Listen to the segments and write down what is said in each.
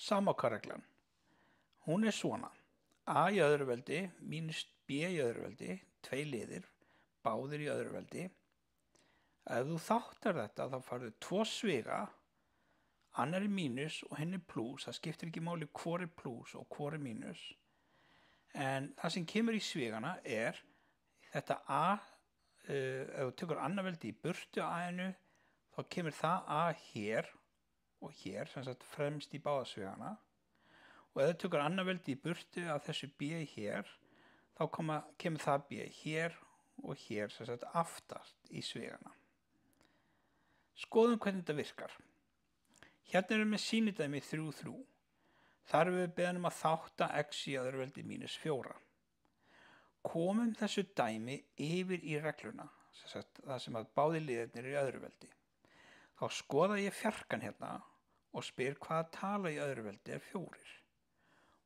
Samákareglan. Hún er svona. A í öðru veldi mínus B í öðru veldi, 2 liðir, báðir í öðru veldi. Ef þú þáttar þetta þá farðu 2 sviga, annar er mínus og hinn er plús. Það skiptir ekki máli hvor er plús og hvor er mínus. En það sem kemur í svigana er þetta A, ef þú tekur annar veldi í burtu A-inu, þá kemur það A hér og hér, sem sagt fremst í báða svigana. Og ef þú tekur annar veldi í burtu af þessu B hér, þá kemur það B hér og hér, sem sagt aftast í svigana. Skoðum hvernig þetta virkar. Hérna erum við með sýnidæmi 3, 3. Þar erum við beðin að þátta x í öðru veldi mínus 4. Komum þessu dæmi yfir í regluna, sem sagt það sem að báðir liðirnir eru í öðru veldi. Þá skoða ég fjarkan hérna og spyr hvaða tala í öðru veldi er 4.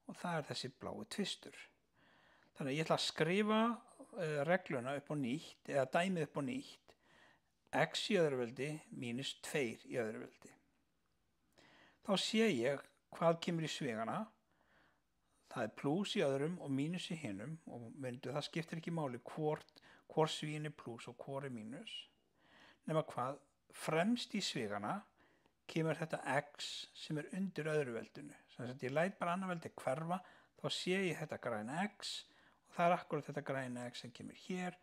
Og það er þessi blái tvistur. Þannig að ég ætla að skrifa regluna upp á nýtt, eða dæmið upp á nýtt, x í öðru veldi mínus 2 í öðru veldi. Þá sé ég hvað kemur í svigana. Það er plús í öðrum og mínus í hinum, og það skiptir ekki máli hvor svíin er plús og hvor er mínus. Nema hvað, fremst í svigana kemur þetta x sem er undir öðru veldinu. Þannig að ég læt bara annar veldi hverfa, þá sé ég þetta græna x og það er akkurat þetta græna x sem kemur hér,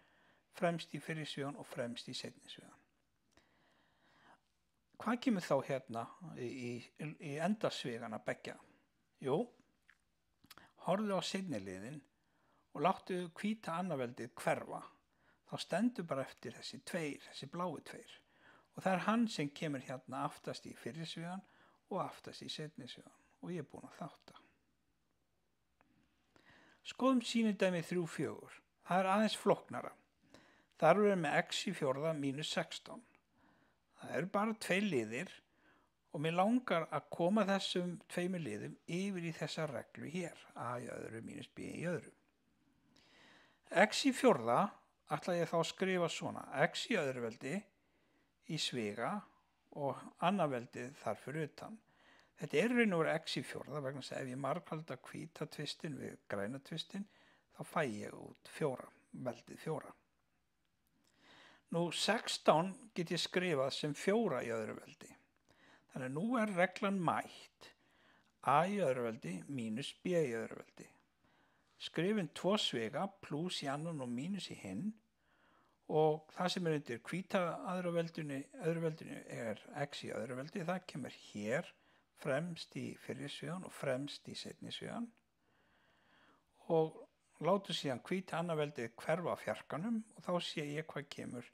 fremst í fyrri svigan og fremst í seinni svigan. Hvað kemur þá hérna í endasvigana beggja? Jú, horfðu á seinni liðin og láttu hvíta annar veldið hverfa. Þá stendur bara eftir þessi 2, þessi blái 2. Og það er hann sem kemur hérna aftast í fyrri svigan og aftast í seinni svigan. Og ég er búinn að þátta. Skoðum sýnidæmi 3, 4. Það er aðeins flóknara. Þar erum við með x í fjórða mínus 16. Það eru bara 2 liðir og mér langar að koma þessum 2 liðum yfir í þessa reglu hér. A í öðru mínus B í öðru. X í fjórða ætla ég þá að skrifa svona. X í öðru veldi í sviga og annar veldið þar fyrir utan. Þetta er raun og veru x í fjórða vegna þess að ef ég margfalda hvíta tvistin við græna tvistin þá fæ ég út 4, veldið 4. Nú 16 get ég skrifað sem 4 í öðru veldi. Þannig að nú er reglan mætt. A í öðru veldi mínus B í öðru veldi. Skrifin 2 sviga, plús í annan og mínus í hinn. Og það sem er undir hvíta öðru veldinu er x í öðru veldi. Það kemur hér fremst í fyrri svigan og fremst í seinni svigan. Og látum síðan hvíta annar veldið hverfa fjarkanum og þá sé ég hvað kemur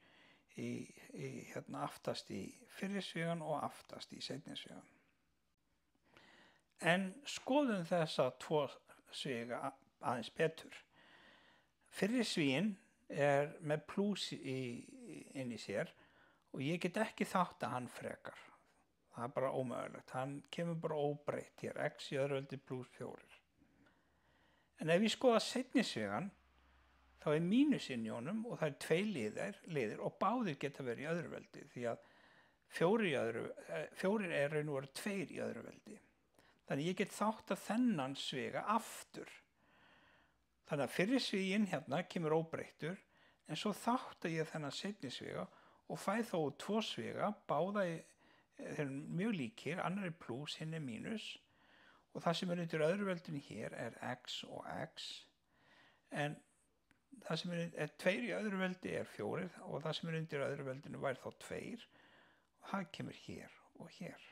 hérna aftast í fyrri svigan og aftast í seinni svigan. En skoðum þessa 2 sviga aðeins betur. Fyrri svigin er með plús inn í sér og ég get ekki þátta hann frekar. Það er bara ómögulegt. Hann kemur bara óbreytt hér. X í öðru veldi plús 4. En ef ég skoða seinni svigan, þá er mínus inn í honum og það er 2 liðir og báðir geta verið í öðru veldi því að 4 er raun og veru 2 í öðru veldi. Þannig ég get þátta þennan sviga aftur. Þannig að fyrri svigin hérna kemur óbreyttur en svo þátta ég þennan seinni sviga og fæ þó 2 sviga, báða þeir eru mjög líkir, annar er plús, hinn er mínus og það sem er undir öðru veldinu hér er x og x en það sem er 2 í öðru veldi er 4 og það sem er undir öðru veldinu væri þá 2 og það kemur hér og hér.